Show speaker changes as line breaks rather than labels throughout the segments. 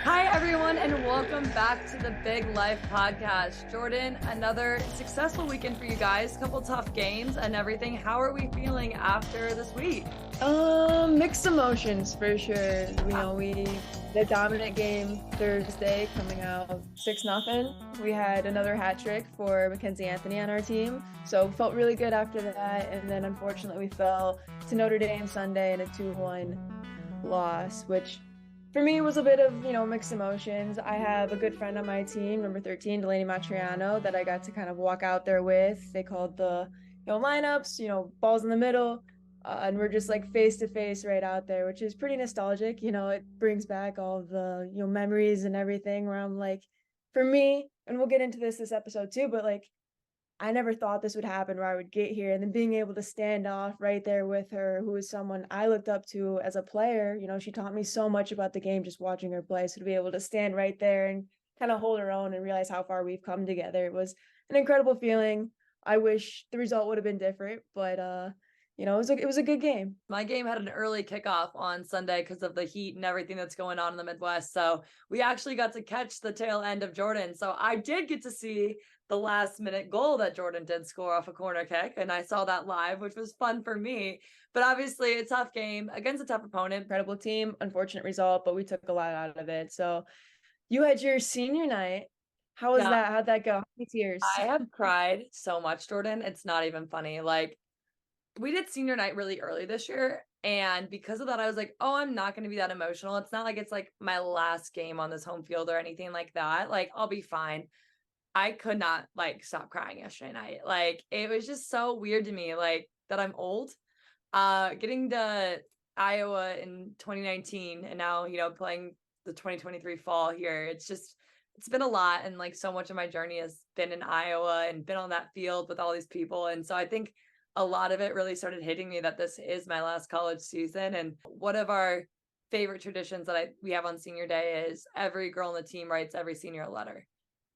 Hi, everyone, and welcome back to the Big Life Podcast. Jordyn, another successful weekend for you guys. Couple tough games and everything. How are we feeling after this week?
Mixed emotions for sure. The dominant game Thursday coming out 6-0. We had another hat trick for Mackenzie Anthony on our team, so felt really good after that. And then unfortunately we fell to Notre Dame Sunday in a 2-1 loss, which for me was a bit of, mixed emotions. I have a good friend on my team, number 13, Delaney Matriano, that I got to kind of walk out there with. They called the, lineups, balls in the middle. And we're just like face to face right out there, which is pretty nostalgic. It brings back all the, memories and everything where I'm like, for me, and we'll get into this episode too, but like, I never thought this would happen where I would get here, and then being able to stand off right there with her, who is someone I looked up to as a player. She taught me so much about the game just watching her play. So to be able to stand right there and kind of hold her own and realize how far we've come together, it was an incredible feeling. I wish the result would have been different, but it was a good game.
My game had an early kickoff on Sunday because of the heat and everything that's going on in the Midwest. So we actually got to catch the tail end of Jordyn. So I did get to see the last minute goal that Jordyn did score off a corner kick. And I saw that live, which was fun for me. But obviously a tough game against a tough opponent.
Incredible team, unfortunate result, but we took a lot out of it. So you had your senior night. How was that? How'd that go? How many tears?
I have cried so much, Jordyn. It's not even funny. Like, we did senior night really early this year. And because of that, I was like, oh, I'm not going to be that emotional. It's not like it's like my last game on this home field or anything like that. Like, I'll be fine. I could not like stop crying yesterday night. Like, it was just so weird to me, like, that I'm old. Getting to Iowa in 2019 and now, playing the 2023 fall here. It's been a lot. And like so much of my journey has been in Iowa and been on that field with all these people. And so I think a lot of it really started hitting me that this is my last college season. And one of our favorite traditions that we have on senior day is every girl on the team writes every senior a letter.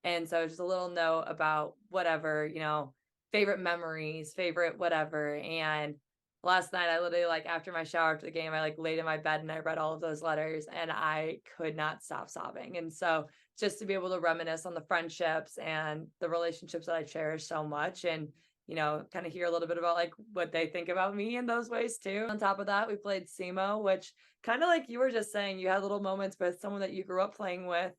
And so just a little note about whatever, favorite memories, favorite whatever. And last night I literally, like, after my shower after the game, I like laid in my bed and I read all of those letters and I could not stop sobbing. And so just to be able to reminisce on the friendships and the relationships that I cherish so much, and kind of hear a little bit about like what they think about me in those ways too. On top of that, we played SEMO, which kind of like you were just saying, you had little moments with someone that you grew up playing with.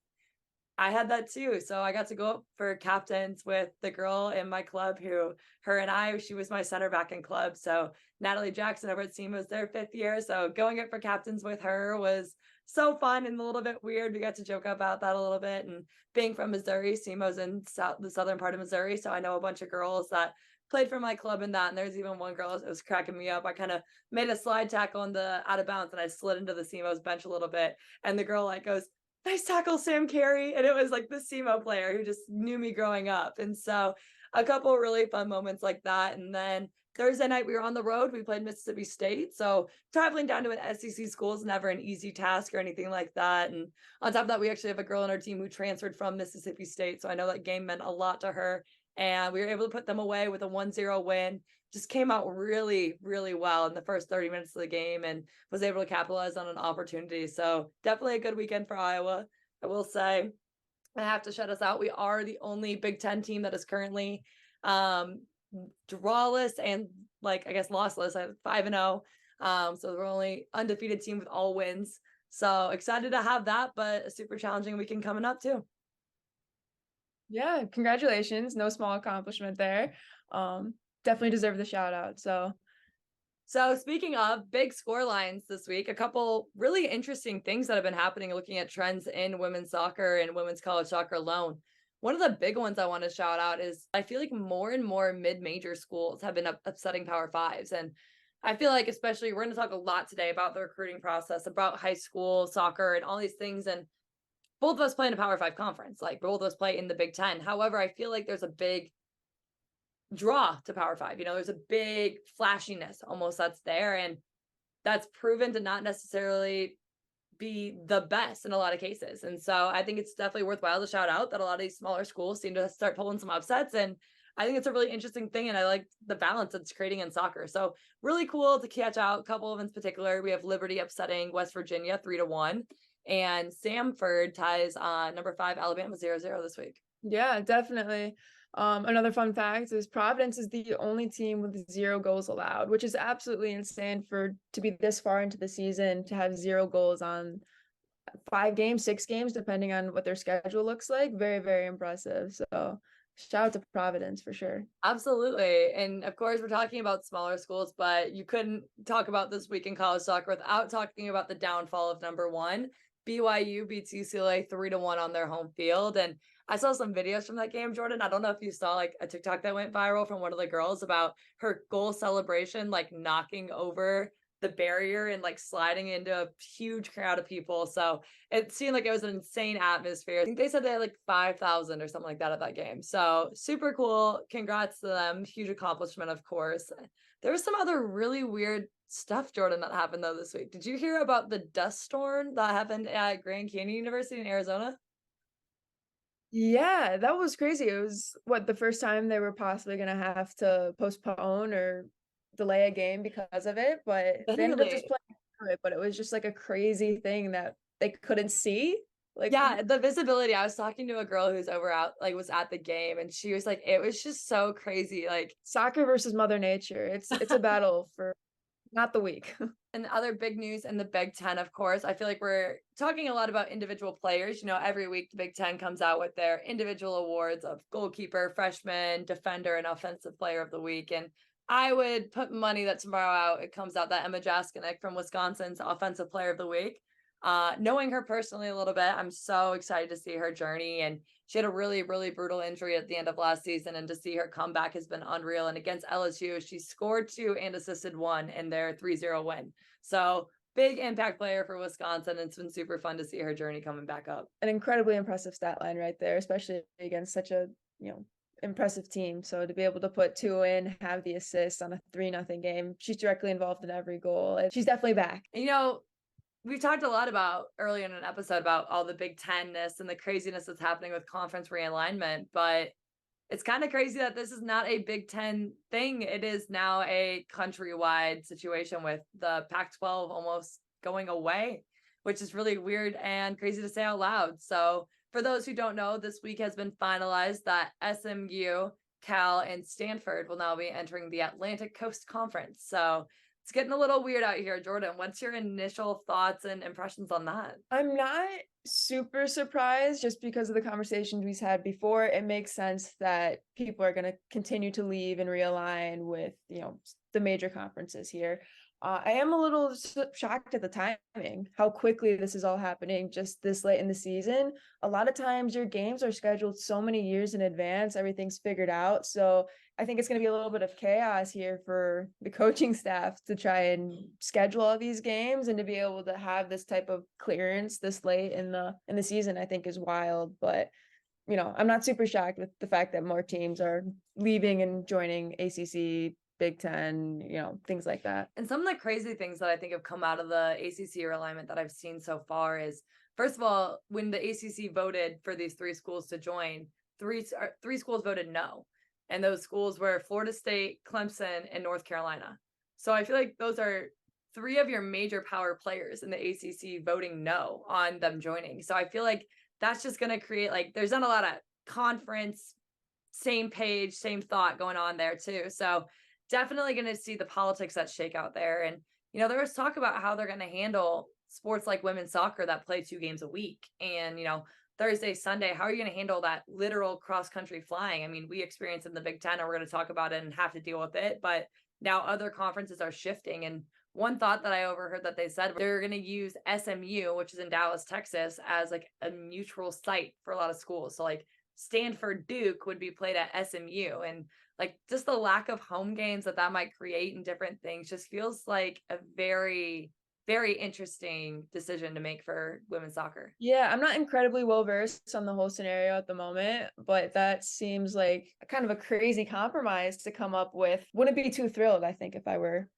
I had that too. So I got to go up for captains with the girl in my club she was my center back in club. So Natalie Jackson over at SEMO was their 5th year. So going up for captains with her was so fun and a little bit weird. We got to joke about that a little bit. And being from Missouri, SEMO's in the southern part of Missouri. So I know a bunch of girls that played for my club in that. And there's even one girl that was cracking me up. I kind of made a slide tackle on the out of bounds and I slid into the SEMO's bench a little bit. And the girl like goes, "Nice tackle, Sam Carey." And it was like the SEMO player who just knew me growing up. And so a couple of really fun moments like that. And then Thursday night we were on the road. We played Mississippi State. So traveling down to an SEC school is never an easy task or anything like that. And on top of that, we actually have a girl on our team who transferred from Mississippi State. So I know that game meant a lot to her. And we were able to put them away with a 1-0 win. Just came out really, really well in the first 30 minutes of the game and was able to capitalize on an opportunity. So definitely a good weekend for Iowa. I will say, I have to shout us out. We are the only Big Ten team that is currently drawless and like, I guess, lossless at 5-0. So we're only undefeated team with all wins. So excited to have that, but a super challenging weekend coming up too.
Yeah, congratulations. No small accomplishment there. Definitely deserve the shout out. So
speaking of big score lines this week, a couple really interesting things that have been happening looking at trends in women's soccer and women's college soccer alone. One of the big ones I want to shout out is I feel like more and more mid-major schools have been upsetting Power Fives. And I feel like especially we're going to talk a lot today about the recruiting process, about high school soccer and all these things. And both of us play in a Power Five conference, like both of us play in the Big Ten. However, I feel like there's a big draw to Power Five. There's a big flashiness almost that's there. And that's proven to not necessarily be the best in a lot of cases. And so I think it's definitely worthwhile to shout out that a lot of these smaller schools seem to start pulling some upsets. And I think it's a really interesting thing. And I like the balance it's creating in soccer. So really cool to catch out a couple of in particular. We have Liberty upsetting West Virginia 3-1. And Samford ties on number 5 Alabama 0-0 this week.
Yeah, definitely. Another fun fact is Providence is the only team with 0 goals allowed, which is absolutely insane to be this far into the season to have 0 goals on 5 games, 6 games, depending on what their schedule looks like. Very, very impressive. So shout out to Providence for sure.
Absolutely. And of course, we're talking about smaller schools, but you couldn't talk about this week in college soccer without talking about the downfall of number 1. BYU beats UCLA 3-1 on their home field. And I saw some videos from that game, Jordyn. I don't know if you saw like a TikTok that went viral from one of the girls about her goal celebration, like knocking over the barrier and like sliding into a huge crowd of people. So it seemed like it was an insane atmosphere. I think they said they had like 5,000 or something like that at that game. So super cool. Congrats to them. Huge accomplishment, of course. There was some other really weird stuff, Jordyn, that happened though this week. Did you hear about the dust storm that happened at Grand Canyon University in Arizona?
Yeah, that was crazy. It was the first time they were possibly going to have to postpone or delay a game because of it, but they ended up just
Literally.
playing through it. But it was just like a crazy thing that they couldn't see. Like,
Yeah, the visibility. I was talking to a girl who's over out, like was at the game, and she was like, it was just so crazy. Like,
soccer versus Mother Nature. It's a battle for not the weak.
and other big news in the Big Ten, of course. I feel like we're talking a lot about individual players. You know, every week the Big Ten comes out with their individual awards of goalkeeper, freshman, defender, and offensive player of the week. And I would put money that tomorrow out it comes out that Emma Jaskaniec from Wisconsin's offensive player of the week. Knowing her personally a little bit, I'm so excited to see her journey. And she had a really, really brutal injury at the end of last season. And to see her come back has been unreal. And against LSU, she scored 2 and assisted 1 in their 3-0 win. So big impact player for Wisconsin. It's been super fun to see her journey coming back up.
An incredibly impressive stat line right there, especially against such a, impressive team. So to be able to put 2 in, have the assist on a 3-0 game, she's directly involved in every goal. And she's definitely back.
You know, we talked a lot about earlier in an episode about all the Big Ten-ness and the craziness that's happening with conference realignment, but it's kind of crazy that this is not a Big Ten thing. It is now a countrywide situation with the Pac-12 almost going away, which is really weird and crazy to say out loud. So for those who don't know, this week has been finalized that SMU, Cal, and Stanford will now be entering the Atlantic Coast Conference. So it's getting a little weird out here. Jordyn, what's your initial thoughts and impressions on that?
I'm not super surprised just because of the conversations we've had before. It makes sense that people are going to continue to leave and realign with, the major conferences here. I am a little shocked at the timing, how quickly this is all happening just this late in the season. A lot of times your games are scheduled so many years in advance, everything's figured out. So I think it's going to be a little bit of chaos here for the coaching staff to try and schedule all these games, and to be able to have this type of clearance this late in the season, I think is wild. But I'm not super shocked with the fact that more teams are leaving and joining ACC, Big Ten, things like that.
And some of the crazy things that I think have come out of the ACC realignment that I've seen so far is, first of all, when the ACC voted for these 3 schools to join, three schools voted no. And those schools were Florida State, Clemson, and North Carolina. So I feel like those are 3 of your major power players in the ACC voting no on them joining. So I feel like that's just going to create, like, there's not a lot of conference, same page, same thought going on there too. So definitely going to see the politics that shake out there. And, there was talk about how they're going to handle sports like women's soccer that play 2 games a week. And, Thursday, Sunday, how are you going to handle that literal cross-country flying? I mean, we experience in the Big Ten, and we're going to talk about it and have to deal with it. But now other conferences are shifting. And one thought that I overheard that they said, they're going to use SMU, which is in Dallas, Texas, as like a neutral site for a lot of schools. So like Stanford Duke would be played at SMU, and like just the lack of home games that might create and different things just feels like a very, very interesting decision to make for women's soccer.
Yeah, I'm not incredibly well versed on the whole scenario at the moment, but that seems like kind of a crazy compromise to come up with. Wouldn't be too thrilled, I think, if I were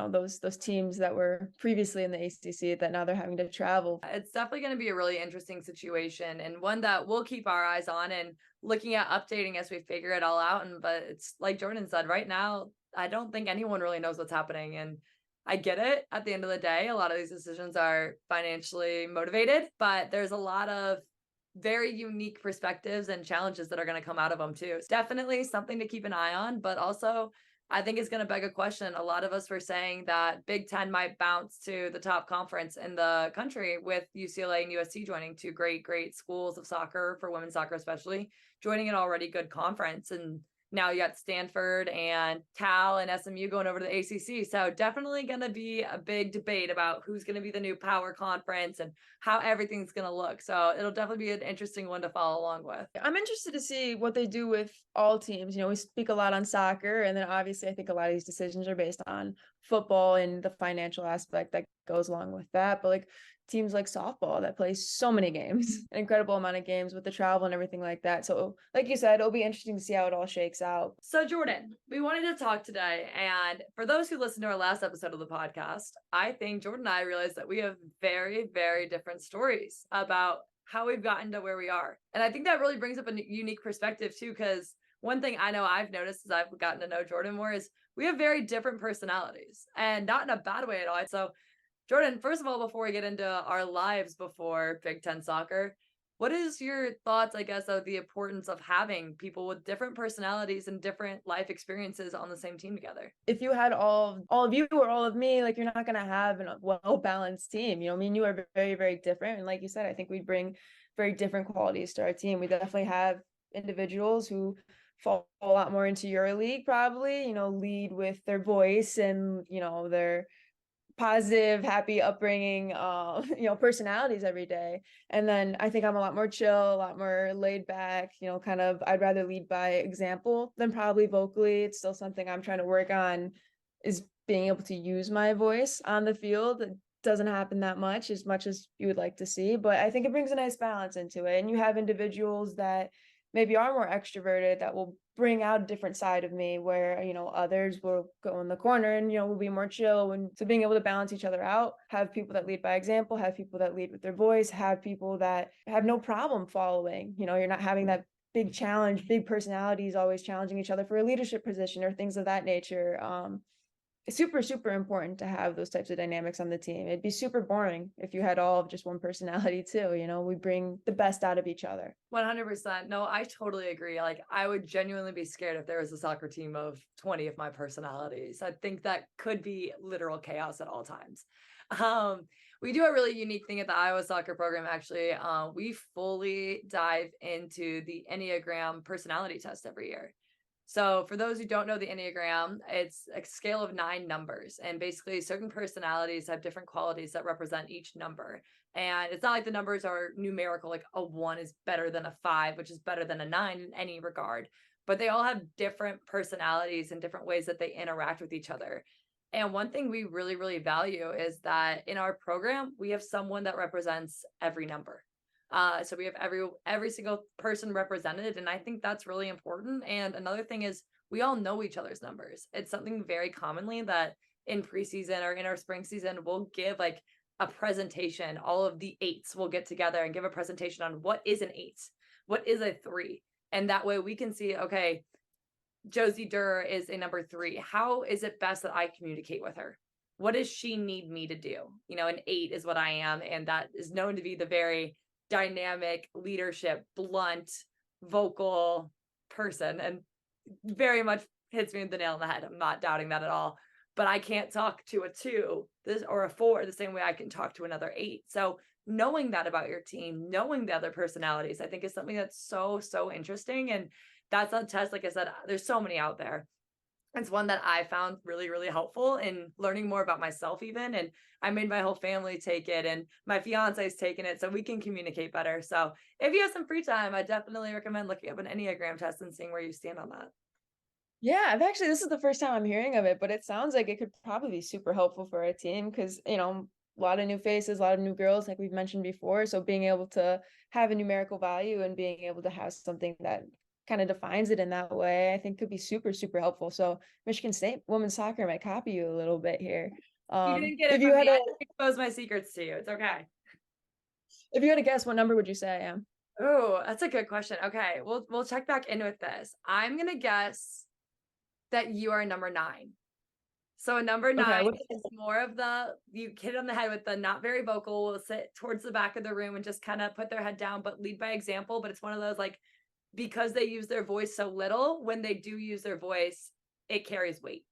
those teams that were previously in the ACC that now they're having to travel.
It's definitely going to be a really interesting situation, and one that we'll keep our eyes on and looking at updating as we figure it all out. But it's like Jordyn said, right now, I don't think anyone really knows what's happening. And I get it. At the end of the day, a lot of these decisions are financially motivated, but there's a lot of very unique perspectives and challenges that are going to come out of them too. It's definitely something to keep an eye on, but also I think it's going to beg a question. A lot of us were saying that Big Ten might bounce to the top conference in the country with UCLA and USC joining, two great, great schools of soccer, for women's soccer especially, joining an already good conference. And now you got Stanford and Cal and SMU going over to the ACC. So definitely going to be a big debate about who's going to be the new power conference and how everything's going to look. So it'll definitely be an interesting one to follow along with.
I'm interested to see what they do with all teams. We speak a lot on soccer, and then obviously I think a lot of these decisions are based on football and the financial aspect that goes along with that. But like teams like softball that play so many games, an incredible amount of games with the travel and everything like that. So like you said, it'll be interesting to see how it all shakes out.
So Jordyn, we wanted to talk today. And for those who listened to our last episode of the podcast, I think Jordyn and I realized that we have very, very different stories about how we've gotten to where we are. And I think that really brings up a unique perspective too, because one thing I know I've noticed as I've gotten to know Jordyn more is we have very different personalities, and not in a bad way at all. So Jordyn, first of all, before we get into our lives before Big Ten soccer, what is your thoughts, I guess, of the importance of having people with different personalities and different life experiences on the same team together?
If you had all of you or all of me, like you're not going to have a well-balanced team. Me and you are very, very different. And like you said, I think we bring very different qualities to our team. We definitely have individuals who fall a lot more into your league, probably, lead with their voice and, their positive, happy upbringing, personalities every day. And then I think I'm a lot more chill, a lot more laid back, kind of, I'd rather lead by example than probably vocally. It's still something I'm trying to work on, is being able to use my voice on the field. It doesn't happen that much as you would like to see, but I think it brings a nice balance into it. And you have individuals that maybe are more extroverted that will bring out a different side of me, where others will go in the corner and will be more chill. And so being able to balance each other out, have people that lead by example, have people that lead with their voice, have people that have no problem following. You're not having that big challenge, big personalities always challenging each other for a leadership position or things of that nature. It's super, super important to have those types of dynamics on the team. It'd be super boring if you had all of just one personality too. We bring the best out of each other.
100%. No, I totally agree. Like, I would genuinely be scared if there was a soccer team of 20 of my personalities. I think that could be literal chaos at all times. We do a really unique thing at the Iowa soccer program, actually. We fully dive into the Enneagram Personality Test every year. So for those who don't know the Enneagram, it's a scale of 9 numbers, and basically certain personalities have different qualities that represent each number. And it's not like the numbers are numerical, like a 1 is better than a 5, which is better than a 9 in any regard, but they all have different personalities and different ways that they interact with each other. And one thing we really, really value is that in our program, we have someone that represents every number. So we have every single person represented, and I think that's really important. And another thing is we all know each other's numbers. It's something very commonly that in preseason or in our spring season, we'll give like a presentation. All of the 8s will get together and give a presentation on what is an 8, what is a 3. And that way we can see, okay, Josie Durr is a number 3. How is it best that I communicate with her? What does she need me to do? An 8 is what I am. And that is known to be the very dynamic, leadership, blunt, vocal person, and very much hits me with the nail on the head. I'm not doubting that at all. But I can't talk to a 2 or a 4 the same way I can talk to another 8. So knowing that about your team, knowing the other personalities, I think is something that's so, so interesting. And that's a test, like I said, there's so many out there. It's one that I found really, really helpful in learning more about myself even. And I made my whole family take it, and my fiance's taken it so we can communicate better. So if you have some free time, I definitely recommend looking up an Enneagram test and seeing where you stand on that.
Yeah, this is the first time I'm hearing of it, but it sounds like it could probably be super helpful for a team because, a lot of new faces, a lot of new girls, like we've mentioned before. So being able to have a numerical value and being able to have something that kind of defines it in that way, I think could be super, super helpful. So Michigan State women's soccer might copy you a little bit here.
You didn't get it from me. I didn't expose my secrets to you. It's okay.
If you had to guess, what number would you say I am?
Oh, that's a good question. Okay, we'll check back in with this. I'm gonna guess that you are number 9. So a number
Okay,
9 is more of you hit it on the head with the not very vocal, will sit towards the back of the room and just kind of put their head down, but lead by example. But it's one of those like, because they use their voice so little, when they do use their voice, it carries weight.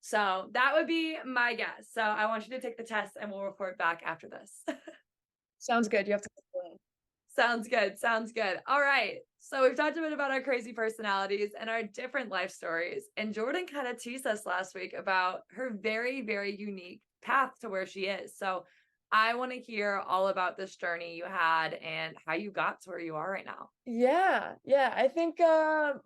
So that would be my guess. So I want you to take the test and we'll report back after this.
sounds good. You have to explain.
Sounds good. Sounds good. All right. So we've talked a bit about our crazy personalities and our different life stories. And Jordyn kind of teased us last week about her very, very unique path to where she is. So I want to hear all about this journey you had and how you got to where you are right now.
Yeah, yeah. I think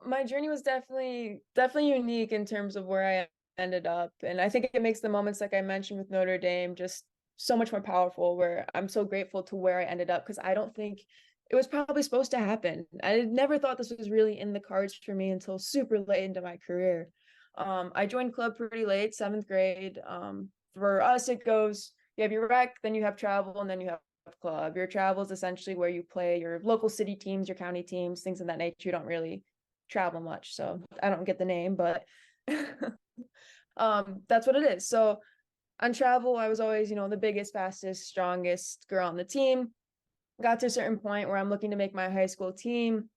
my journey was definitely unique in terms of where I ended up. And I think it makes the moments like I mentioned with Notre Dame just so much more powerful, where I'm so grateful to where I ended up, because I don't think it was probably supposed to happen. I never thought this was really in the cards for me until super late into my career. I joined club pretty late, 7th grade. For us, it goes, you have your rec, then you have travel, and then you have club. Your travel is essentially where you play your local city teams, your county teams, things of that nature. You don't really travel much, so I don't get the name, but that's what it is. So on travel, I was always, the biggest, fastest, strongest girl on the team. Got to a certain point where I'm looking to make my high school team.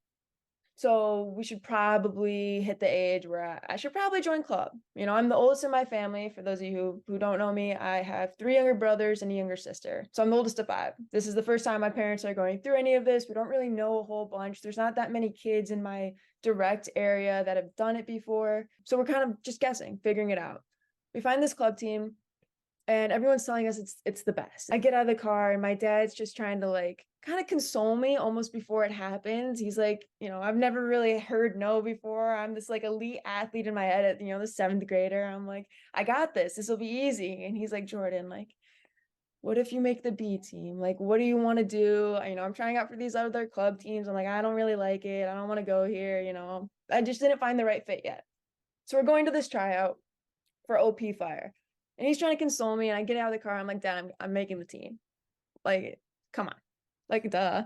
So we should probably hit the age where I should probably join club. I'm the oldest in my family. For those of you who don't know me, I have 3 younger brothers and a younger sister. So I'm the oldest of 5. This is the first time my parents are going through any of this. We don't really know a whole bunch. There's not that many kids in my direct area that have done it before. So we're kind of just guessing, figuring it out. We find this club team and everyone's telling us it's the best. I get out of the car and my dad's just trying to like kind of console me almost before it happens. He's like, I've never really heard no before. I'm this like elite athlete in my head at, the 7th grader. I'm like, I got this. This will be easy. And he's like, Jordyn, like, what if you make the B team? Like, what do you want to do? I'm trying out for these other club teams. I'm like, I don't really like it. I don't want to go here. I just didn't find the right fit yet. So we're going to this tryout for OP Fire. And he's trying to console me. And I get out of the car. I'm like, Dad, I'm making the team. Like, come on. Like, duh.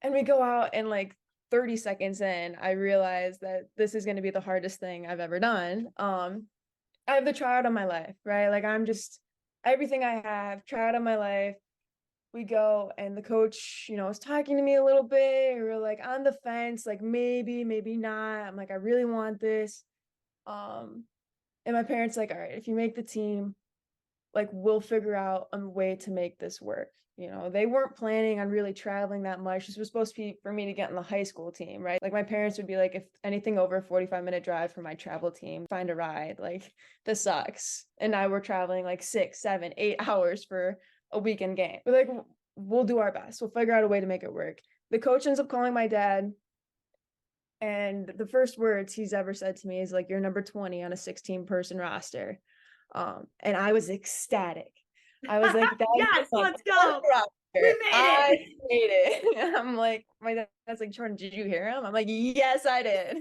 And we go out and like 30 seconds in, I realize that this is going to be the hardest thing I've ever done. I have the tryout of my life, right? Like, I'm just everything I have, tryout of my life. We go and the coach, was talking to me a little bit. We were like on the fence, like maybe, maybe not. I'm like, I really want this. And my parents like, all right, if you make the team, like we'll figure out a way to make this work. They weren't planning on really traveling that much. This was supposed to be for me to get in the high school team, right? Like my parents would be like, if anything over a 45-minute drive for my travel team, find a ride. Like this sucks. And now we're traveling like 6, 7, 8 hours for a weekend game. We're like, we'll do our best. We'll figure out a way to make it work. The coach ends up calling my dad. And the first words he's ever said to me is like, you're number 20 on a 16-person roster. And I was ecstatic. I was like,
yes, let's go. We made
I made it. I'm like, my dad's like, Jordyn, did you hear him? I'm like, yes, I did.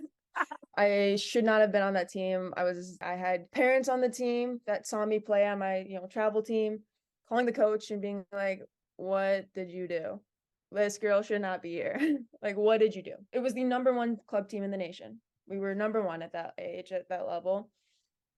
I should not have been on that team. I had parents on the team that saw me play on my, travel team, calling the coach and being like, what did you do? This girl should not be here. Like, what did you do? It was the number 1 club team in the nation. We were number 1 at that age, at that level.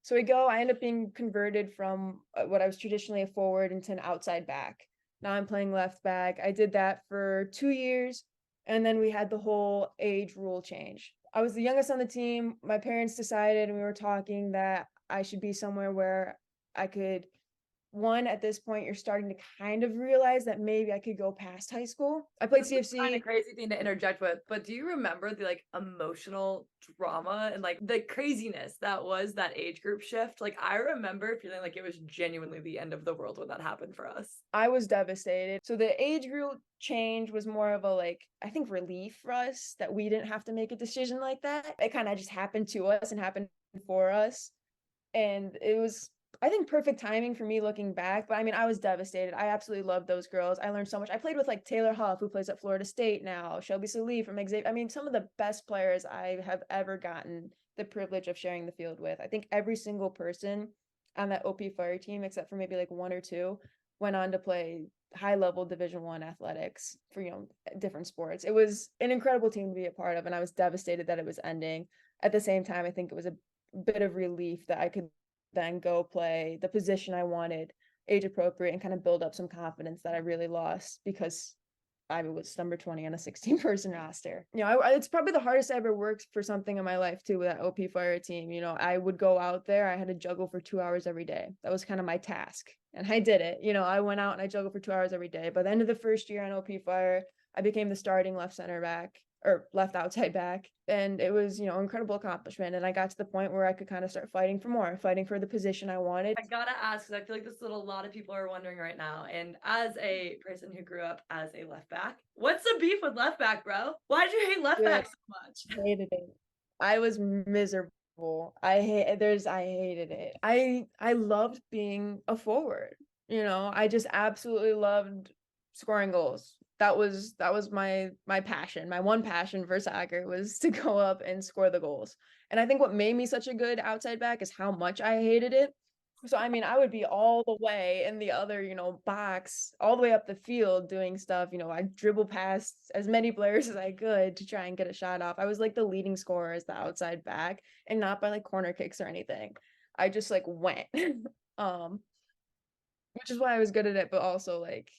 So I end up being converted from what I was traditionally a forward into an outside back. Now I'm playing left back. I did that for 2 years. And then we had the whole age rule change. I was the youngest on the team. My parents decided, and we were talking, that I should be somewhere where I could, one, at this point, you're starting to kind of realize that maybe I could go past high school. I played CFC.
Kind of crazy thing to interject with, but do you remember the like emotional drama and like the craziness that was that age group shift? Like I remember feeling like it was genuinely the end of the world when that happened for us.
I was devastated. So the age group change was more of a like, I think, relief for us that we didn't have to make a decision like that. It kind of just happened to us and happened for us. And it was, I think, perfect timing for me looking back. But I mean, I was devastated. I absolutely loved those girls. I learned so much. I played with like Taylor Huff, who plays at Florida State now, Shelby Salih from Xavier. I mean, some of the best players I have ever gotten the privilege of sharing the field with. I think every single person on that OP Fire team, except for maybe like 1 or 2, went on to play high-level Division I athletics for, different sports. It was an incredible team to be a part of, and I was devastated that it was ending. At the same time, I think it was a bit of relief that I could then go play the position I wanted, age appropriate, and kind of build up some confidence that I really lost because I was number 20 on a 16-person roster. It's probably the hardest I ever worked for something in my life too with that OP Fire team. I would go out there, I had to juggle for 2 hours every day. That was kind of my task. And I did it. I went out and I juggled for 2 hours every day. By the end of the first year on OP Fire, I became the starting left center back or left outside back. And it was, incredible accomplishment. And I got to the point where I could kind of start fighting for the position I wanted.
I gotta ask, because I feel like this is what a lot of people are wondering right now. And as a person who grew up as a left back, what's the beef with left back, bro? Why did you hate left back so much?
I hated it. I was miserable. I hated it. I loved being a forward. I just absolutely loved scoring goals. That was my passion. My one passion for soccer was to go up and score the goals. And I think what made me such a good outside back is how much I hated it. So, I mean, I would be all the way in the other, box, all the way up the field doing stuff. I dribble past as many players as I could to try and get a shot off. I was like the leading scorer as the outside back, and not by like corner kicks or anything. I just like went, which is why I was good at it, but also like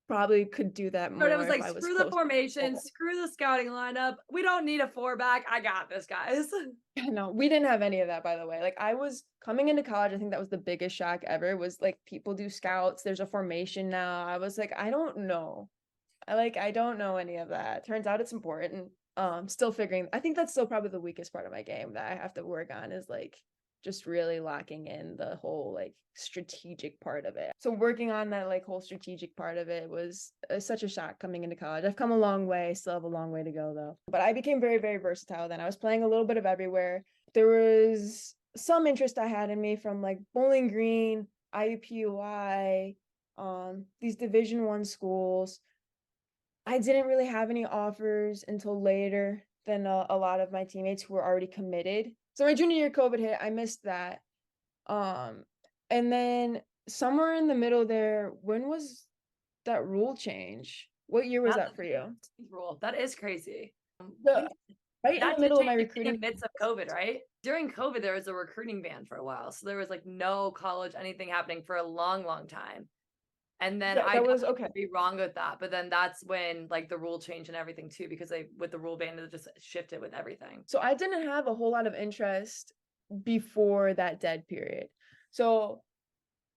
probably could do that more.
But it was like, screw the formation, screw the scouting lineup. We don't need a 4-back. I got this, guys.
No, we didn't have any of that, by the way. Like, I was coming into college, I think that was the biggest shock ever, was like people do scouts, there's a formation now. I was like, I don't know. I don't know any of that. Turns out it's important. Still figuring. I think that's still probably the weakest part of my game that I have to work on, is like just really locking in the whole like strategic part of it. So working on that like whole strategic part of it was such a shock coming into college. I've come a long way, still have a long way to go though. But I became very, very versatile then. I was playing a little bit of everywhere. There was some interest I had in me from like Bowling Green, IUPUI, these Division I schools. I didn't really have any offers until later than a lot of my teammates who were already committed. So my junior year, COVID hit. I missed that. And then somewhere in the middle there, when was that rule change? What year was that for you?
Rule. That is crazy.
Right in the middle of my recruiting.
In the midst of COVID, right? During COVID, there was a recruiting ban for a while. So there was like no college, anything happening for a long, long time. And then I was be wrong with that. But then that's when like the rule changed and everything too, because with the rule ban, it just shifted with everything.
So I didn't have a whole lot of interest before that dead period. So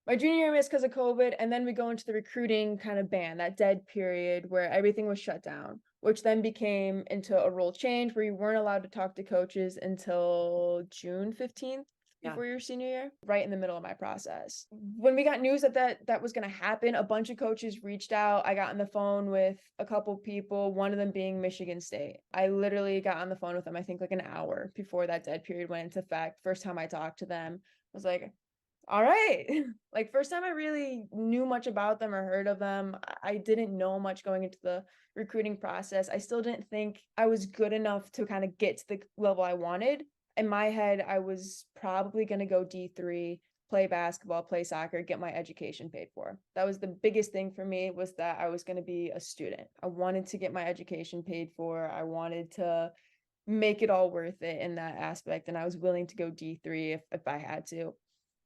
my junior year missed because of COVID, and then we go into the recruiting kind of ban, that dead period where everything was shut down, which then became into a rule change where you weren't allowed to talk to coaches until June 15th. Before your senior year, right in the middle of my process. When we got news that was going to happen, a bunch of coaches reached out. I got on the phone with a couple people, one of them being Michigan State. I literally got on the phone with them, I think like an hour before that dead period went into effect. First time I talked to them, I was like, all right. Like, first time I really knew much about them or heard of them. I didn't know much going into the recruiting process. I still didn't think I was good enough to kind of get to the level I wanted. In my head, I was probably going to go D3, play basketball, play soccer, get my education paid for. That was the biggest thing for me, was that I was going to be a student. I wanted to get my education paid for. I wanted to make it all worth it in that aspect. And I was willing to go D3 if I had to.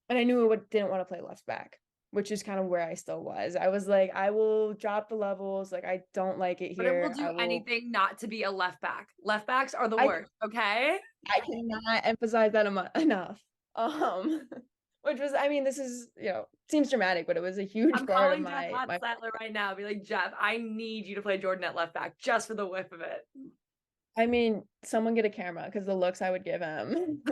And I knew I didn't want to play left back, which is kind of where I still was. I was like, I will drop the levels. Like, I don't like it here.
But it will do anything not to be a left back. Left backs are the worst, okay?
I cannot emphasize that enough. Which was, I mean, this is, seems dramatic, but it was a huge part of my
Sattler right now. Be like, Jeff, I need you to play Jordyn at left back just for the whiff of it.
I mean, someone get a camera, because the looks I would give him.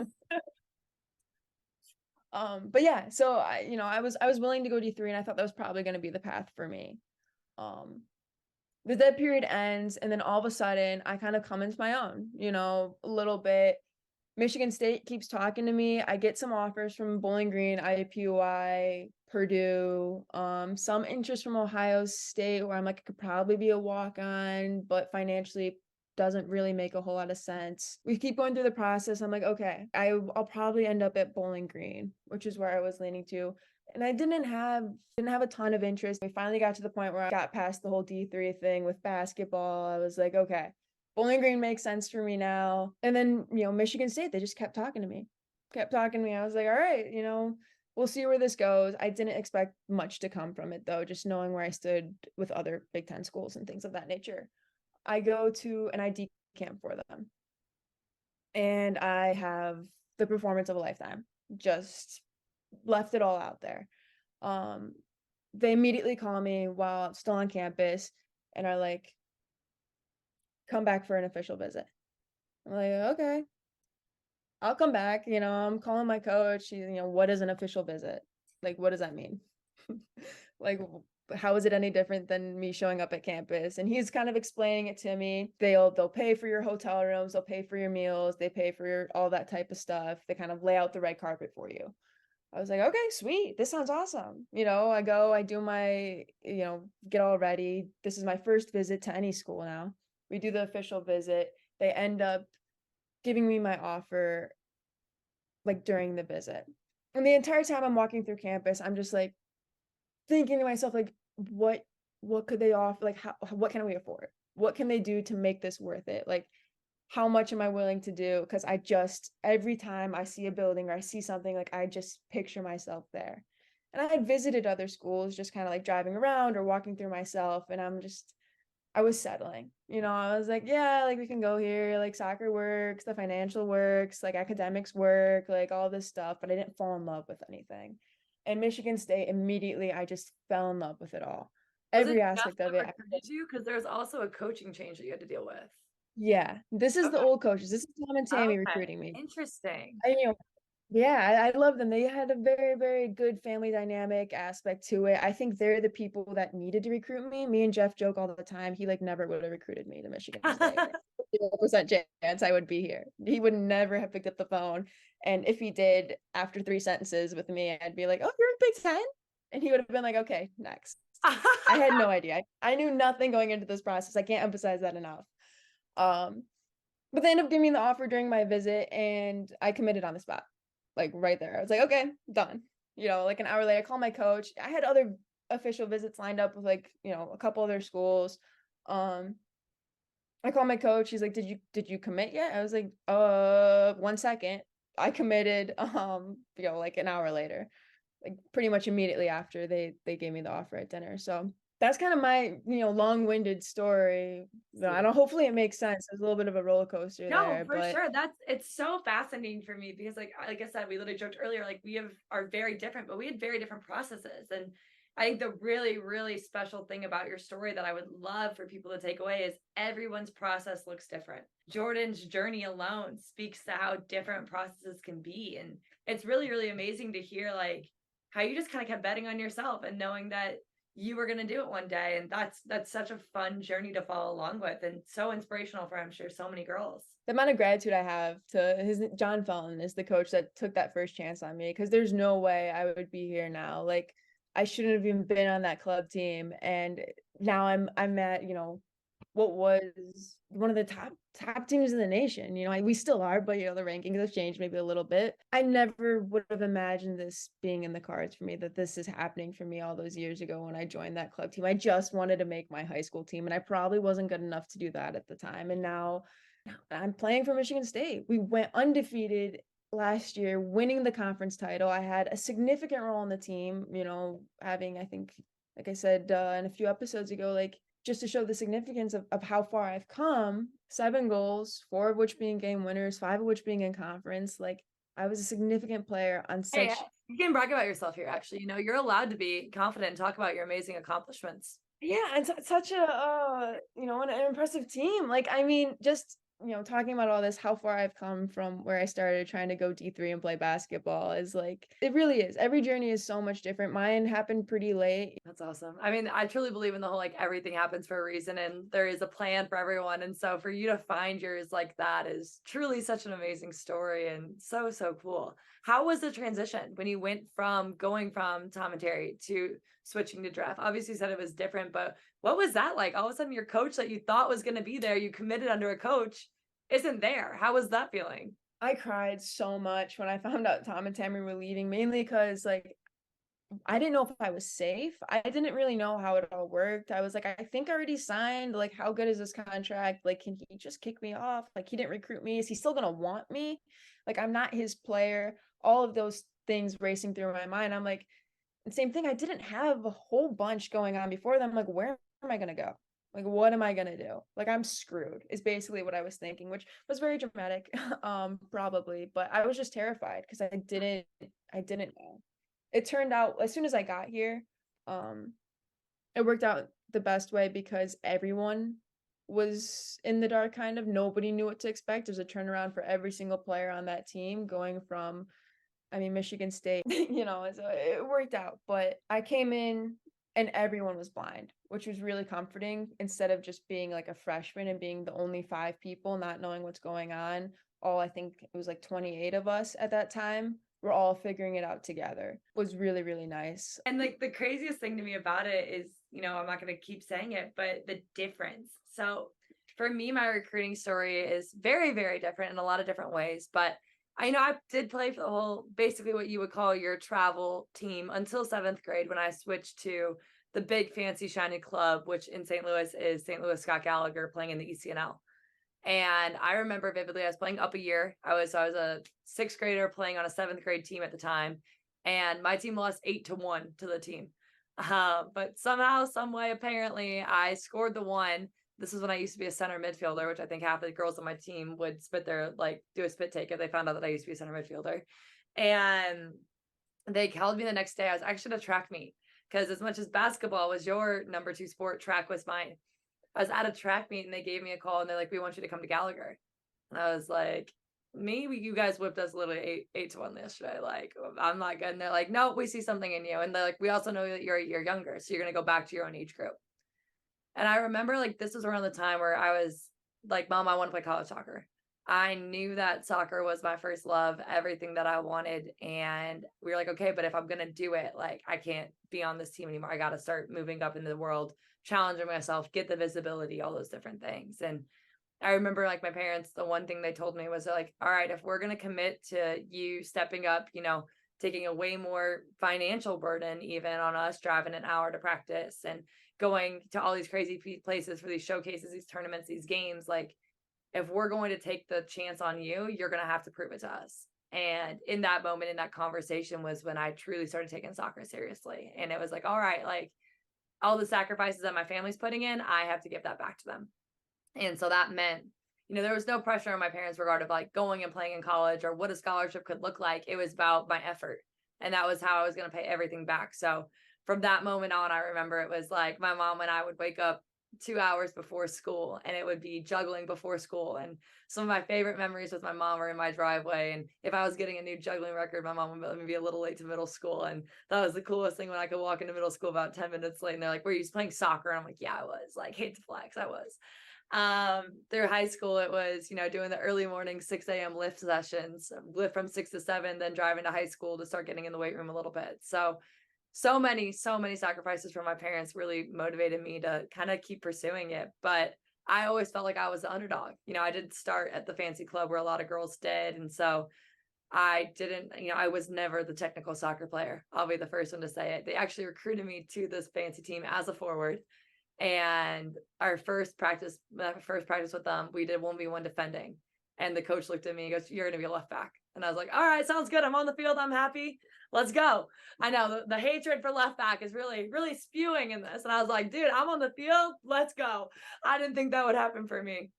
But yeah, so I was willing to go D3, and I thought that was probably going to be the path for me. The dead period ends, and then all of a sudden I kind of come into my own, a little bit. Michigan State keeps talking to me. I get some offers from Bowling Green, IUPUI, Purdue, some interest from Ohio State, where I'm like, it could probably be a walk-on, but financially doesn't really make a whole lot of sense. We keep going through the process. I'm like, okay, I'll probably end up at Bowling Green, which is where I was leaning to. And I didn't have a ton of interest. We finally got to the point where I got past the whole D3 thing with basketball. I was like, okay, Bowling Green makes sense for me now. And then, Michigan State, they just kept talking to me. kept talking to me. I was like, all right, we'll see where this goes. I didn't expect much to come from it though, just knowing where I stood with other Big Ten schools and things of that nature. I go to an ID camp for them, and I have the performance of a lifetime. Just left it all out there. They immediately call me while I'm still on campus and are like, come back for an official visit. I'm like, okay, I'll come back. I'm calling my coach. What is an official visit? Like, what does that mean? Like, how is it any different than me showing up at campus? And he's kind of explaining it to me. They'll pay for your hotel rooms, they'll pay for your meals, they pay for all that type of stuff. They kind of lay out the red carpet for you. I was like, okay, sweet. This sounds awesome. I go, I do my, get all ready. This is my first visit to any school now. We do the official visit. They end up giving me my offer like during the visit. And the entire time I'm walking through campus, I'm just like thinking to myself, like, what could they offer? Like, what can we afford? What can they do to make this worth it? Like, how much am I willing to do? Because every time I see a building or I see something, like, I just picture myself there. And I had visited other schools, just kind of like driving around or walking through myself. And I was settling, I was like, yeah, like we can go here, like soccer works, the financial works, like academics work, like all this stuff, but I didn't fall in love with anything. And Michigan State, immediately, I just fell in love with it all.
Was
Every
it
aspect
just
of
what
it.
recruited you? Because there's also a coaching change that you had to deal with.
Yeah, this is the
Okay.
old coaches. This is Tom and Tammy
Okay.
recruiting me.
Interesting.
I, yeah, I love them. They had a very, very good family dynamic aspect to it. I think they're the people that needed to recruit me. Me and Jeff joke all the time. He like never would have recruited me to Michigan State. 0% chance I would be here. He would never have picked up the phone. And if he did, after 3 sentences with me, I'd be like, "Oh, you're in Big Ten?" And he would have been like, "Okay, next." I had no idea. I knew nothing going into this process. I can't emphasize that enough. But they ended up giving me the offer during my visit, and I committed on the spot, like right there. I was like, okay, done. Like an hour later, I called my coach. I had other official visits lined up with like, a couple other schools. I called my coach. He's like, did you commit yet? I was like, 1 second. I committed, like an hour later, like pretty much immediately after they gave me the offer at dinner. So that's kind of my, long-winded story. I don't, hopefully it makes sense. There's a little bit of a roller coaster
No,
there,
for
but
sure. It's so fascinating for me because like I said, we literally joked earlier, like are very different, but we had very different processes. And I think the really, really special thing about your story that I would love for people to take away is everyone's process looks different. Jordyn's journey alone speaks to how different processes can be. And it's really, really amazing to hear like how you just kind of kept betting on yourself and knowing that you were going to do it one day. And that's such a fun journey to follow along with and so inspirational for, I'm sure, so many girls.
The amount of gratitude I have to John Felton is the coach that took that first chance on me, because there's no way I would be here now. Like, I shouldn't have even been on that club team, and now I'm at, what was one of the top teams in the nation. We still are, but the rankings have changed maybe a little bit. I never would have imagined this being in the cards for me, that this is happening for me all those years ago when I joined that club team. I just wanted to make my high school team, and I probably wasn't good enough to do that at the time. And now I'm playing for Michigan State. We went undefeated last year, winning the conference title. I had a significant role on the team, having, I think, like I said in a few episodes ago, like, just to show the significance of how far I've come. 7 goals, 4 of which being game winners, 5 of which being in conference. Like, I was a significant player on such.
Hey, you can brag about yourself here, actually. You're allowed to be confident and talk about your amazing accomplishments.
Yeah, and such a an impressive team. Like, I mean, just talking about all this, how far I've come from where I started trying to go D3 and play basketball is like, it really is. Every journey is so much different. Mine happened pretty late.
That's awesome. I mean, I truly believe in the whole, like, everything happens for a reason and there is a plan for everyone. And so for you to find yours like that is truly such an amazing story and so, so cool. How was the transition when you went from going from Tom and Terry to switching to draft? Obviously you said it was different, but what was that like? All of a sudden your coach that you thought was going to be there, you committed under a coach, isn't there. How was that feeling?
I cried so much when I found out Tom and Tammy were leaving, mainly because, like, I didn't know if I was safe. I didn't really know how it all worked. I was like, I think I already signed. Like, how good is this contract? Like, can he just kick me off? Like, he didn't recruit me. Is he still gonna want me? Like, I'm not his player. All of those things racing through my mind. I'm like, same thing. I didn't have a whole bunch going on before them. Like, where am I gonna go? Like, what am I gonna do? Like, I'm screwed, is basically what I was thinking, which was very dramatic, probably. But I was just terrified because I didn't know. It turned out as soon as I got here, um, it worked out the best way because everyone was in the dark, kind of. Nobody knew what to expect. There's a turnaround for every single player on that team, going from, I mean, Michigan State, so it worked out. But I came in and everyone was blind, which was really comforting instead of just being like a freshman and being the only 5 people, not knowing what's going on. I think it was like 28 of us at that time. We're all figuring it out together. It was really, really nice.
And like the craziest thing to me about it is, I'm not going to keep saying it, but the difference. So for me, my recruiting story is very, very different in a lot of different ways. But I did play for the whole, basically what you would call your travel team until 7th grade when I switched to the big fancy shiny club, which in St. Louis is St. Louis Scott Gallagher playing in the ECNL. And I remember vividly, I was playing up a year. I was a 6th grader playing on a 7th grade team at the time. And my team lost 8-1 to the team. But somehow, some way, apparently, I scored the one. This is when I used to be a center midfielder, which I think half of the girls on my team would do a spit take if they found out that I used to be a center midfielder. And they called me the next day. I was actually at a track meet because as much as basketball was your number 2 sport, track was mine. I was at a track meet and they gave me a call and they're like, we want you to come to Gallagher. And I was like, maybe you guys whipped us literally 8-1 yesterday. Like, I'm not good. And they're like, no, we see something in you. And they're like, we also know that you're a year younger. So you're going to go back to your own age group. And I remember like this was around the time where I was like, Mom, I want to play college soccer. I knew that soccer was my first love, everything that I wanted. And we were like, okay, but if I'm going to do it, like, I can't be on this team anymore. I got to start moving up into the world, challenging myself, get the visibility, all those different things. And I remember like my parents, the one thing they told me was like, all right, if we're going to commit to you stepping up, taking a way more financial burden, even on us driving an hour to practice and going to all these crazy places for these showcases, these tournaments, these games, like, if we're going to take the chance on you, you're going to have to prove it to us. And in that moment, in that conversation was when I truly started taking soccer seriously. And it was like, all right, like all the sacrifices that my family's putting in, I have to give that back to them. And so that meant, there was no pressure on my parents regarding like going and playing in college or what a scholarship could look like. It was about my effort. And that was how I was going to pay everything back. So from that moment on, I remember it was like my mom and I would wake up 2 hours before school and it would be juggling before school. And some of my favorite memories with my mom were in my driveway. And if I was getting a new juggling record, my mom would let me be a little late to middle school. And that was the coolest thing when I could walk into middle school about 10 minutes late and they're like, were you playing soccer? And I'm like, yeah, I was. Like, hate to flex, I was. Through high school, it was, doing the early morning 6 a.m. lift sessions, lift from 6 to 7, then driving to high school to start getting in the weight room a little bit. So many sacrifices from my parents really motivated me to kind of keep pursuing it. But I always felt like I was the underdog. I did start at the fancy club where a lot of girls did. And so I didn't, I was never the technical soccer player. I'll be the first one to say it. They actually recruited me to this fancy team as a forward. And our first practice with them, we did 1v1 defending. And the coach looked at me and goes, you're going to be a left back. And I was like, all right, sounds good. I'm on the field. I'm happy. Let's go. I know the hatred for left back is really, really spewing in this. And I was like, dude, I'm on the field. Let's go. I didn't think that would happen for me.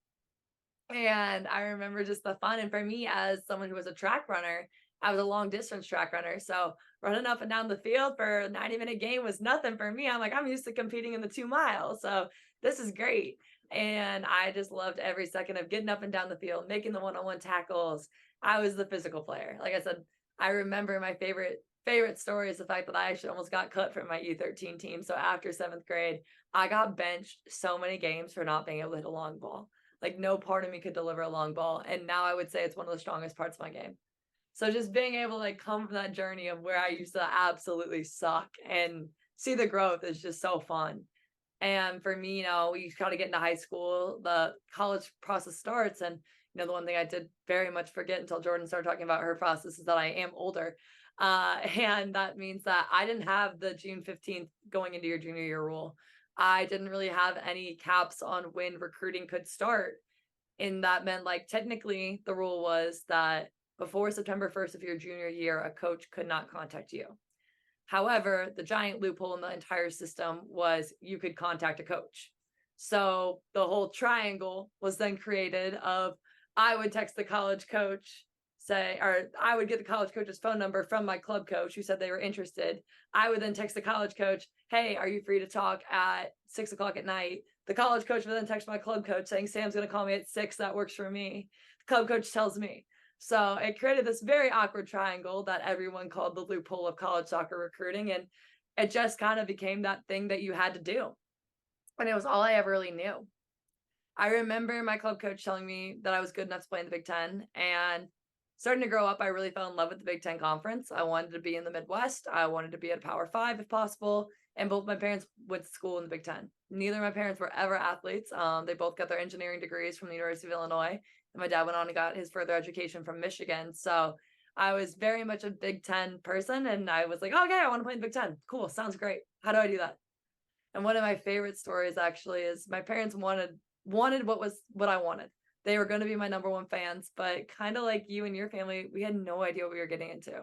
And I remember just the fun. And for me, as someone who was a track runner, I was a long distance track runner. So running up and down the field for a 90-minute game was nothing for me. I'm like, I'm used to competing in the 2 miles. So this is great. And I just loved every second of getting up and down the field, making the one-on-one tackles. I was the physical player. Like I said, I remember my favorite story is the fact that I actually almost got cut from my U13 team. So after 7th grade, I got benched so many games for not being able to hit a long ball. Like no part of me could deliver a long ball. And now I would say it's one of the strongest parts of my game. So just being able to like come from that journey of where I used to absolutely suck and see the growth is just so fun. And for me, you kind of get into high school, the college process starts. And, the one thing I did very much forget until Jordyn started talking about her process is that I am older. And that means that I didn't have the June 15th going into your junior year rule. I didn't really have any caps on when recruiting could start. And that meant, like, technically the rule was that before September 1st of your junior year, a coach could not contact you. However, the giant loophole in the entire system was you could contact a coach. So the whole triangle was then created of I would text the college coach, or I would get the college coach's phone number from my club coach who said they were interested. I would then text the college coach, hey, are you free to talk at 6 o'clock at night? The college coach would then text my club coach saying, Sam's going to call me at 6. That works for me. The club coach tells me. So it created this very awkward triangle that everyone called the loophole of college soccer recruiting. And it just kind of became that thing that you had to do. And it was all I ever really knew. I remember my club coach telling me that I was good enough to play in the Big Ten. And starting to grow up, I really fell in love with the Big Ten Conference. I wanted to be in the Midwest. I wanted to be at Power 5 if possible. And both my parents went to school in the Big Ten. Neither of my parents were ever athletes. They both got their engineering degrees from the University of Illinois. And my dad went on and got his further education from Michigan. So I was very much a Big Ten person. And I was like, okay, I want to play in the Big Ten. Cool. Sounds great. How do I do that? And one of my favorite stories actually is my parents wanted what I wanted. They were going to be my number one fans, but kind of like you and your family, we had no idea what we were getting into.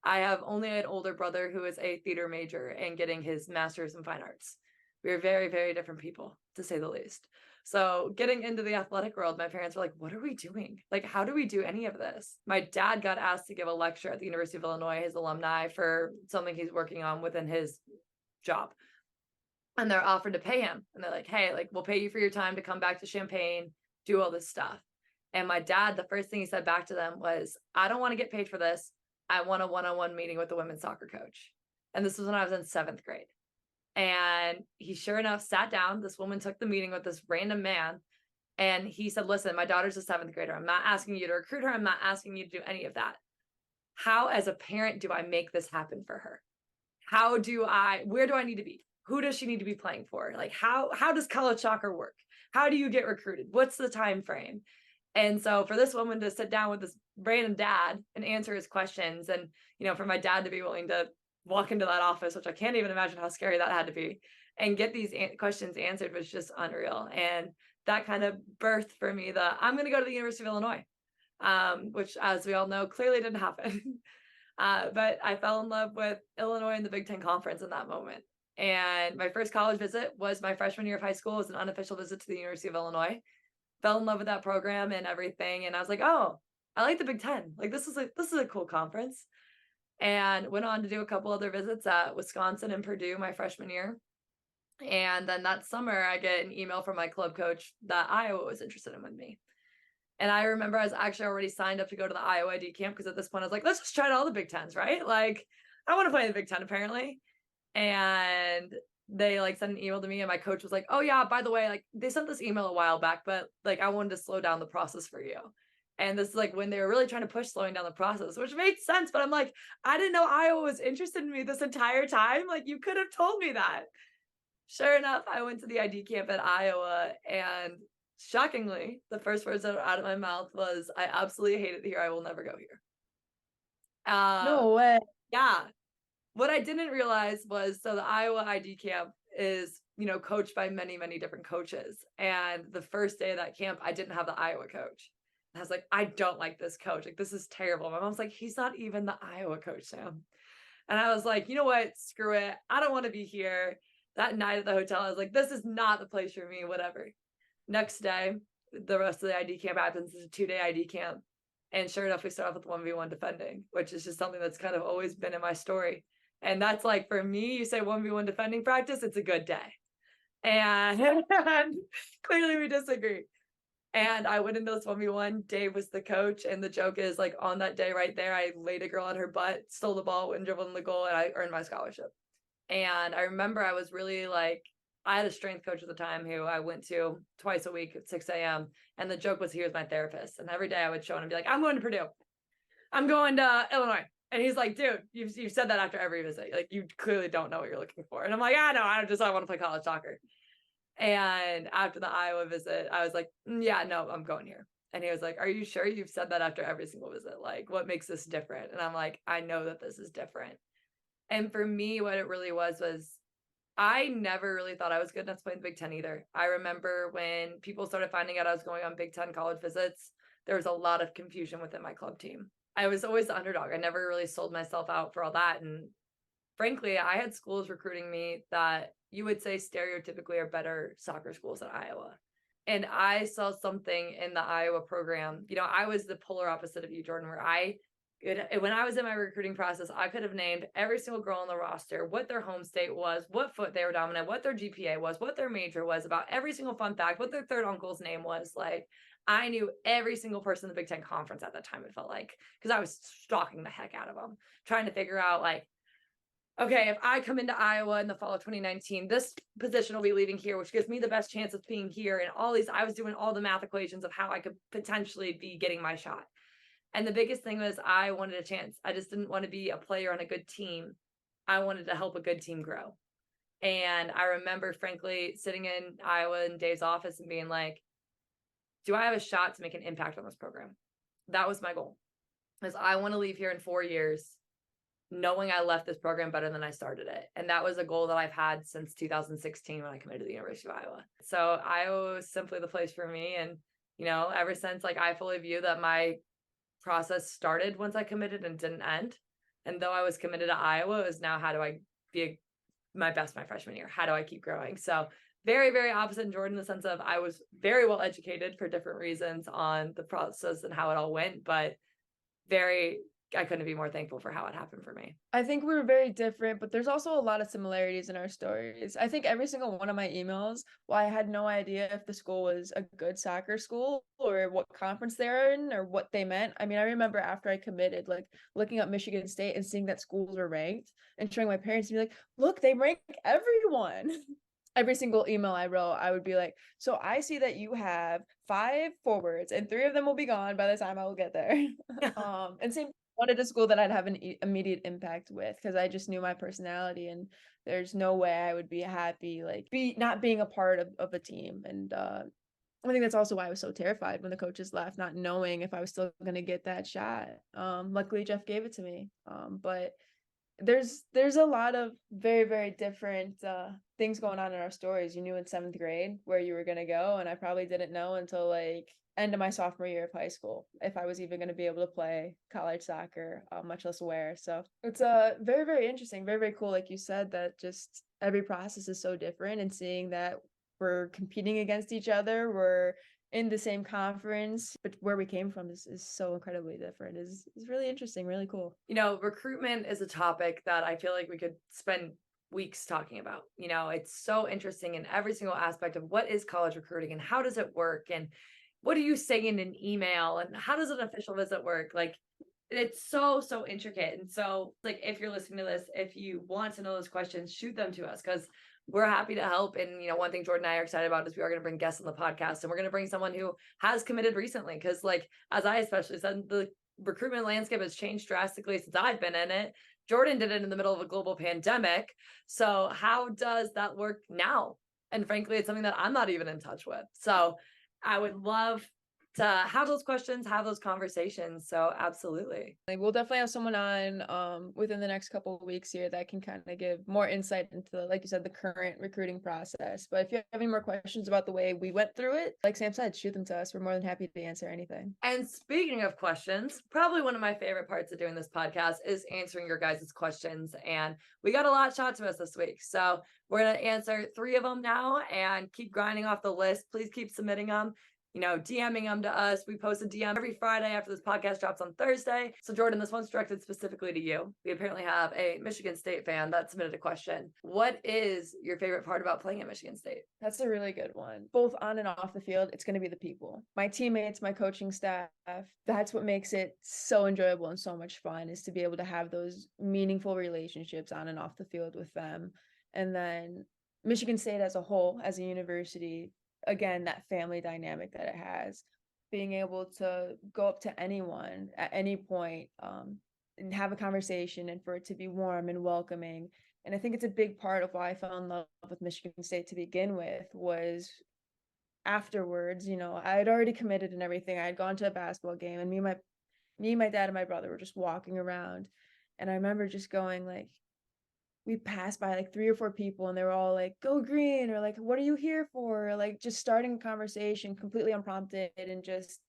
I have only an older brother who is a theater major and getting his master's in fine arts. We are very, very different people, to say the least. So getting into the athletic world, my parents were like, what are we doing? Like, how do we do any of this? My dad got asked to give a lecture at the University of Illinois, his alumni, for something he's working on within his job. And they're offered to pay him. And they're like, hey, like, we'll pay you for your time to come back to Champaign, do all this stuff. And my dad, the first thing he said back to them was, I don't want to get paid for this. I want a one-on-one meeting with the women's soccer coach. And this was when I was in 7th grade. And he sure enough sat down. This woman took the meeting with this random man. And he said, listen, my daughter's a 7th grader. I'm not asking you to recruit her. I'm not asking you to do any of that. How, as a parent, do I make this happen for her? Where do I need to be? Who does she need to be playing for? Like, how does college soccer work? How do you get recruited? What's the time frame? And so for this woman to sit down with this random dad and answer his questions, and, for my dad to be willing to walk into that office, which I can't even imagine how scary that had to be, and get these questions answered was just unreal. And that kind of birthed for me I'm going to go to the University of Illinois, which, as we all know, clearly didn't happen. But I fell in love with Illinois and the Big Ten Conference in that moment. And my first college visit was my freshman year of high school. It was an unofficial visit to the University of Illinois. Fell in love with that program and everything. And I was like, oh, I like the Big Ten. Like, this is a cool conference. And went on to do a couple other visits at Wisconsin and Purdue my freshman year. And then that summer, I get an email from my club coach that Iowa was interested in with me. And I remember I was actually already signed up to go to the Iowa ID camp, because at this point I was like, let's just try all the Big Tens, right? Like, I want to play in the Big Ten, apparently. And they sent an email to me, and my coach was like, oh yeah, by the way, they sent this email a while back, but I wanted to slow down the process for you. And this is when they were really trying to push slowing down the process, which made sense. But I'm like, I didn't know Iowa was interested in me this entire time. You could have told me that. Sure enough, I went to the ID camp at Iowa, and shockingly, the first words that were out of my mouth was, I absolutely hate it here. I will never go here.
No way.
Yeah. What I didn't realize was, so the Iowa ID camp is, coached by many, many different coaches. And the first day of that camp, I didn't have the Iowa coach. And I was like, I don't like this coach. This is terrible. My mom's like, he's not even the Iowa coach, Sam. And I was like, you know what? Screw it. I don't want to be here. That night at the hotel, I was like, this is not the place for me, whatever. Next day, the rest of the ID camp happens. It's a 2-day ID camp. And sure enough, we start off with 1v1 defending, which is just something that's kind of always been in my story. And that's for me, you say 1v1 defending practice, it's a good day. And clearly we disagree. And I went into this 1v1. Dave was the coach. And the joke is, on that day right there, I laid a girl on her butt, stole the ball, and dribbled in the goal, and I earned my scholarship. And I remember I was really I had a strength coach at the time who I went to twice a week at 6 a.m. And the joke was he was my therapist. And every day I would show up and be like, I'm going to Purdue. I'm going to Illinois. And he's like, dude, you've said that after every visit. You clearly don't know what you're looking for. And I'm like, no, I want to play college soccer. And after the Iowa visit, I was like, yeah, no, I'm going here. And he was like, are you sure you've said that after every single visit? Like, what makes this different? And I'm like, I know that this is different. And for me, what it really was I never really thought I was good enough to play in the Big Ten either. I remember when people started finding out I was going on Big Ten college visits, there was a lot of confusion within my club team. I was always the underdog. I never really sold myself out for all that. And frankly, I had schools recruiting me that you would say stereotypically are better soccer schools than Iowa. And I saw something in the Iowa program. I was the polar opposite of you, Jordyn, where when I was in my recruiting process, I could have named every single girl on the roster, what their home state was, what foot they were dominant, what their GPA was, what their major was, about every single fun fact, what their third uncle's name was. Like, I knew every single person in the Big Ten Conference at that time, it felt like, because I was stalking the heck out of them, trying to figure out, like, okay, if I come into Iowa in the fall of 2019, this position will be leaving here, which gives me the best chance of being here. And I was doing all the math equations of how I could potentially be getting my shot. And the biggest thing was I wanted a chance. I just didn't want to be a player on a good team. I wanted to help a good team grow. And I remember, frankly, sitting in Iowa in Dave's office and being like, do I have a shot to make an impact on this program? That was my goal. Because I want to leave here in 4 years knowing I left this program better than I started it. And that was a goal that I've had since 2016 when I committed to the University of Iowa. So Iowa was simply the place for me. And, ever since, like, I fully view that my process started once I committed and didn't end. And though I was committed to Iowa, it was now, how do I be my best my freshman year? How do I keep growing? So very, very opposite in Jordyn, in the sense of I was very well educated for different reasons on the process and how it all went, but I couldn't be more thankful for how it happened for me.
I think we were very different, but there's also a lot of similarities in our stories. I think every single one of my emails, I had no idea if the school was a good soccer school or what conference they're in or what they meant. I mean, I remember after I committed, like looking up Michigan State and seeing that schools were ranked and showing my parents and be like, look, they rank everyone. Every single email I wrote, I would be like, so I see that you have 5 forwards and 3 of them will be gone by the time I will get there. And same, wanted a school that I'd have an immediate impact with, because I just knew my personality and there's no way I would be happy not being a part of a team. And I think that's also why I was so terrified when the coaches left, not knowing if I was still going to get that shot. Luckily Jeff gave it to me. But there's a lot of very, very different things going on in our stories. You knew in 7th grade where you were going to go, and I probably didn't know until like end of my sophomore year of high school if I was even going to be able to play college soccer, much less where. So it's very, very interesting, very, very cool. Like you said, that just every process is so different, and seeing that we're competing against each other, we're in the same conference, but where we came from is so incredibly different, is really interesting, really cool.
Recruitment is a topic that I feel like we could spend weeks talking about. It's so interesting in every single aspect of what is college recruiting and how does it work, and what do you say in an email, and how does an official visit work? Like, it's so intricate. And so, like, if you're listening to this, if you want to know those questions, shoot them to us, because we're happy to help. And one thing Jordyn and I are excited about is we are going to bring guests on the podcast, and we're going to bring someone who has committed recently, because, like, as I especially said, the recruitment landscape has changed drastically since I've been in it. Jordyn did it in the middle of a global pandemic. So how does that work now? And frankly, it's something that I'm not even in touch with. So I would love to have those questions, have those conversations. So absolutely.
We'll definitely have someone on within the next couple of weeks here that can kind of give more insight into, like you said, the current recruiting process. But if you have any more questions about the way we went through it, like Sam said, shoot them to us. We're more than happy to answer anything.
And speaking of questions, probably one of my favorite parts of doing this podcast is answering your guys' questions. And we got a lot shot to us this week. So we're going to answer 3 of them now and keep grinding off the list. Please keep submitting them. DMing them to us. We post a DM every Friday after this podcast drops on Thursday. So Jordyn, this one's directed specifically to you. We apparently have a Michigan State fan that submitted a question. What is your favorite part about playing at Michigan State?
That's a really good one. Both on and off the field, it's going to be the people. My teammates, my coaching staff. That's what makes it so enjoyable and so much fun, is to be able to have those meaningful relationships on and off the field with them. And then Michigan State as a whole, as a university, again, that family dynamic that it has, being able to go up to anyone at any point and have a conversation, and for it to be warm and welcoming. And I think it's a big part of why I fell in love with Michigan State to begin with, was afterwards, I had already committed and everything. I had gone to a basketball game, and my dad and my brother were just walking around, and I remember just going like, we passed by like 3 or 4 people, and they were all like, "Go green," or like, "What are you here for?" Or like just starting a conversation completely unprompted, and just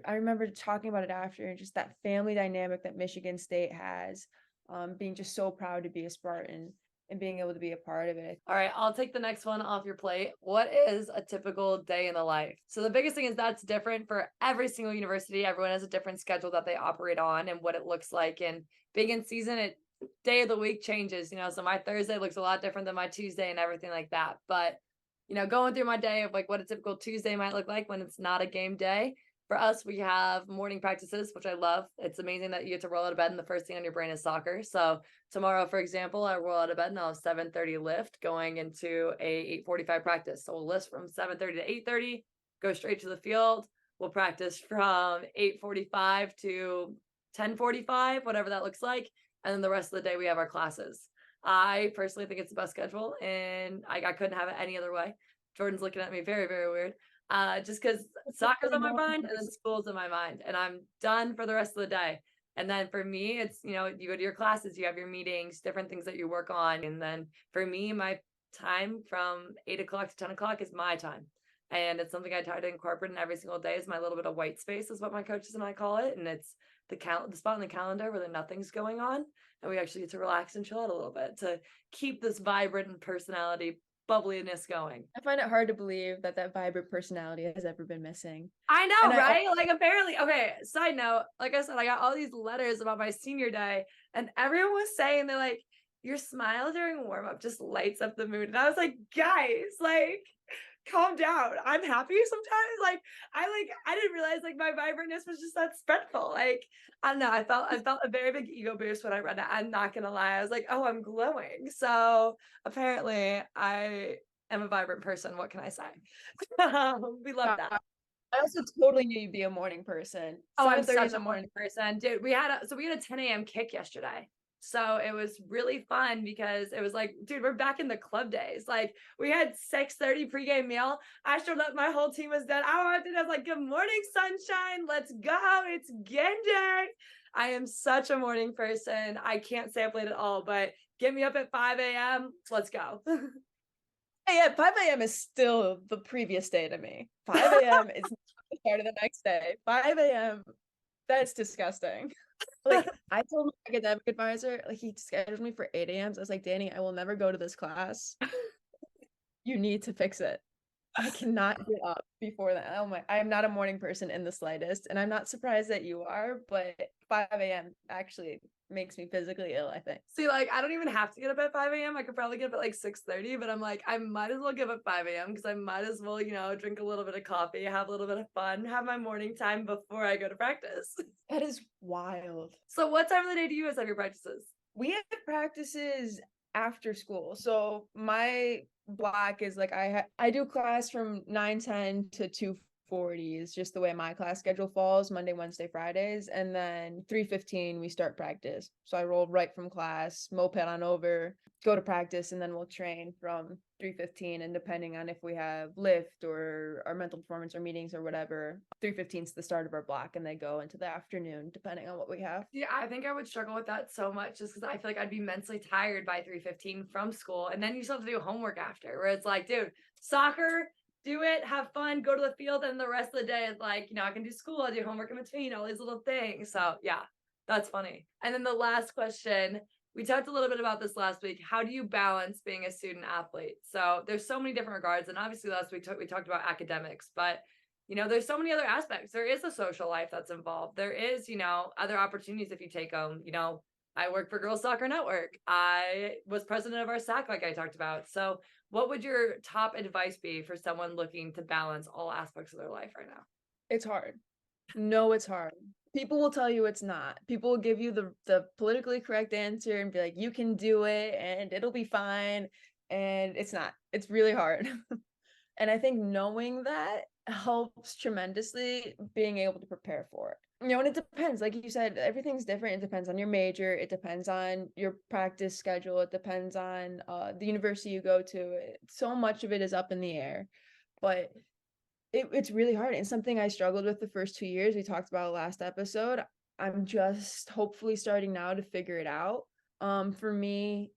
I remember talking about it after, and just that family dynamic that Michigan State has, being just so proud to be a Spartan and being able to be a part of it.
All right, I'll take the next one off your plate. What is a typical day in the life? So the biggest thing is that's different for every single university. Everyone has a different schedule that they operate on and what it looks like. And being in season, it day of the week changes, so my Thursday looks a lot different than my Tuesday and everything like that. But, going through my day of like what a typical Tuesday might look like when it's not a game day. For us, we have morning practices, which I love. It's amazing that you get to roll out of bed and the first thing on your brain is soccer. So tomorrow, for example, I roll out of bed and I'll have 7:30 lift going into a 8:45 practice. So we'll lift from 7:30 to 8:30, go straight to the field. We'll practice from 8:45 to 10:45, whatever that looks like. And then the rest of the day, we have our classes. I personally think it's the best schedule, and I couldn't have it any other way. Jordan's looking at me very, very weird. Just because soccer's on my mind and then school's in my mind, and I'm done for the rest of the day. And then for me, it's, you go to your classes, you have your meetings, different things that you work on. And then for me, my time from 8 o'clock to 10 o'clock is my time. And it's something I try to incorporate in every single day is my little bit of white space is what my coaches and I call it. And it's the spot on the calendar where nothing's going on. And we actually get to relax and chill out a little bit to keep this vibrant and personality bubbliness going.
I find it hard to believe that vibrant personality has ever been missing.
I know, right? Like apparently, okay, side note, like I said, I got all these letters about my senior day, and everyone was saying they're like, your smile during warm up just lights up the mood. And I was like, guys, like, calm down. I'm happy sometimes. Like, I didn't realize like my vibrantness was just that spiteful. Like, I don't know. I felt a very big ego boost when I read it. I'm not gonna lie. I was like, oh, I'm glowing. So apparently I am a vibrant person. What can I say? We love that.
I also totally knew you'd be a morning person.
Oh, I'm such a morning person. Dude, we had a 10 a.m. kick yesterday. So it was really fun because it was like, dude, we're back in the club days. Like we had 6:30 pregame meal. I showed up, my whole team was done. I walked in, I was like, good morning, sunshine. Let's go. It's game day. I am such a morning person. I can't say I've played at all, but get me up at 5 a.m. Let's go.
Yeah, 5 a.m. is still the previous day to me. 5 a.m. is the start of the next day. 5 a.m. That's disgusting. Like I told my academic advisor, like he scheduled me for 8 a.m. So I was like, Danny, I will never go to this class. You need to fix it. I cannot get up before that. Oh my, I am not a morning person in the slightest. And I'm not surprised that you are, but 5 a.m. actually makes me physically ill, I think.
See, like, I don't even have to get up at 5 a.m. I could probably get up at like 6:30, but I'm like, I might as well get up at 5 a.m. because I might as well, drink a little bit of coffee, have a little bit of fun, have my morning time before I go to practice.
That is wild.
So what time of the day do you guys have your practices?
We have practices after school. So my block is like I do class from 9:10 to 2:40 is just the way my class schedule falls, Monday, Wednesday, Fridays, and then 3:15 we start practice. So I roll right from class, moped on over, go to practice, and then we'll train from 3:15, and depending on if we have lift or our mental performance or meetings or whatever, 3:15 is the start of our block, and they go into the afternoon depending on what we have.
Yeah, I think I would struggle with that so much just because I feel like I'd be mentally tired by 3:15 from school, and then you still have to do homework after, where it's like, dude, soccer, do it, have fun, go to the field, and the rest of the day is like, I can do school, I do homework in between, all these little things. So yeah, that's funny. And then the last question, we talked a little bit about this last week. How do you balance being a student athlete? So there's so many different regards. And obviously last week we talked about academics, but there's so many other aspects. There is a social life that's involved. There is, other opportunities if you take them. I work for Girls Soccer Network. I was president of our SAC, like I talked about. So what would your top advice be for someone looking to balance all aspects of their life right now?
It's hard. No, it's hard. People will tell you it's not. People will give you the politically correct answer and be like, you can do it and it'll be fine. And it's not. It's really hard. And I think knowing that helps tremendously, being able to prepare for it. And it depends. Like you said, everything's different. It depends on your major. It depends on your practice schedule. It depends on the university you go to. So much of it is up in the air. But it's really hard. And something I struggled with the first 2 years, we talked about last episode. I'm just hopefully starting now to figure it out. For me,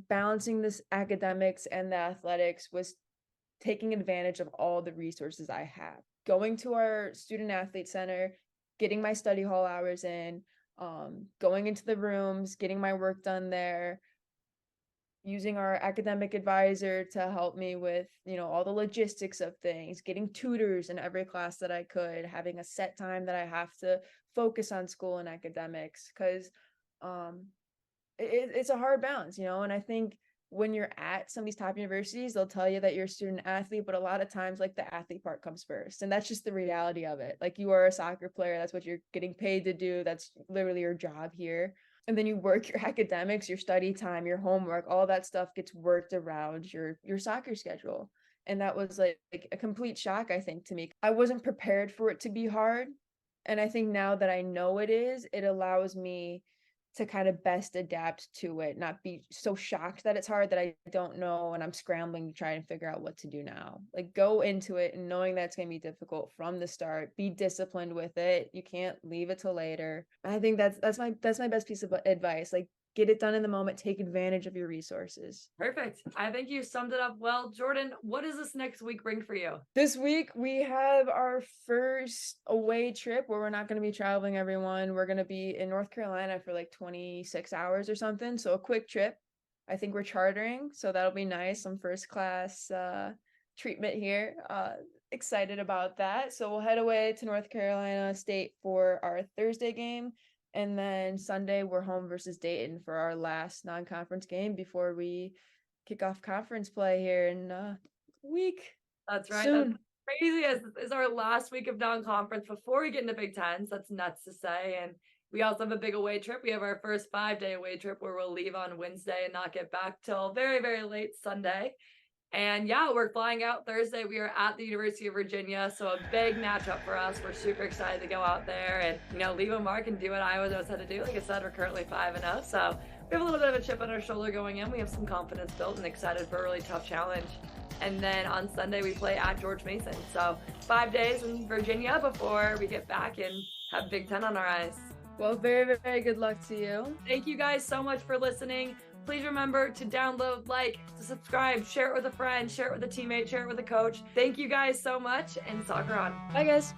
balancing this academics and the athletics was taking advantage of all the resources I have. Going to our student athlete center, getting my study hall hours in, going into the rooms, getting my work done there, using our academic advisor to help me with, all the logistics of things, getting tutors in every class that I could, having a set time that I have to focus on school and academics, because it's a hard balance, and I think when you're at some of these top universities, they'll tell you that you're a student athlete, but a lot of times like the athlete part comes first. And that's just the reality of it. Like, you are a soccer player. That's what you're getting paid to do. That's literally your job here. And then you work your academics, your study time, your homework, all that stuff gets worked around your soccer schedule. And that was like a complete shock, I think, to me. I wasn't prepared for it to be hard. And I think now that I know it is, it allows me to kind of best adapt to it, not be so shocked that it's hard that I don't know and I'm scrambling to try and figure out what to do now. Like, go into it and knowing that it's going to be difficult from the start. Be disciplined with it. You can't leave it till later. I think that's my best piece of advice. Like, get it done in the moment. Take advantage of your resources.
Perfect. I think you summed it up well. Jordyn, what does this next week bring for you?
This week, we have our first away trip where we're not going to be traveling, everyone. We're going to be in North Carolina for like 26 hours or something. So a quick trip. I think we're chartering, so that'll be nice. Some first class treatment here. Excited about that. So we'll head away to North Carolina State for our Thursday game. And then Sunday, we're home versus Dayton for our last non-conference game before we kick off conference play here in a week.
That's right.
Soon.
That's crazy. Is our last week of non-conference before we get into Big Ten. So that's nuts to say. And we also have a big away trip. We have our first 5-day away trip where we'll leave on Wednesday and not get back till very, very late Sunday. And yeah, we're flying out Thursday. We are at the University of Virginia. So a big matchup for us. We're super excited to go out there and, leave a mark and do what Iowa knows how to do. Like I said, we're currently 5-0. So we have a little bit of a chip on our shoulder going in. We have some confidence built and excited for a really tough challenge. And then on Sunday, we play at George Mason. So 5 days in Virginia before we get back and have Big Ten on our eyes.
Well, very, very good luck to you.
Thank you guys so much for listening. Please remember to download, to subscribe, share it with a friend, share it with a teammate, share it with a coach. Thank you guys so much, and soccer on.
Bye, guys.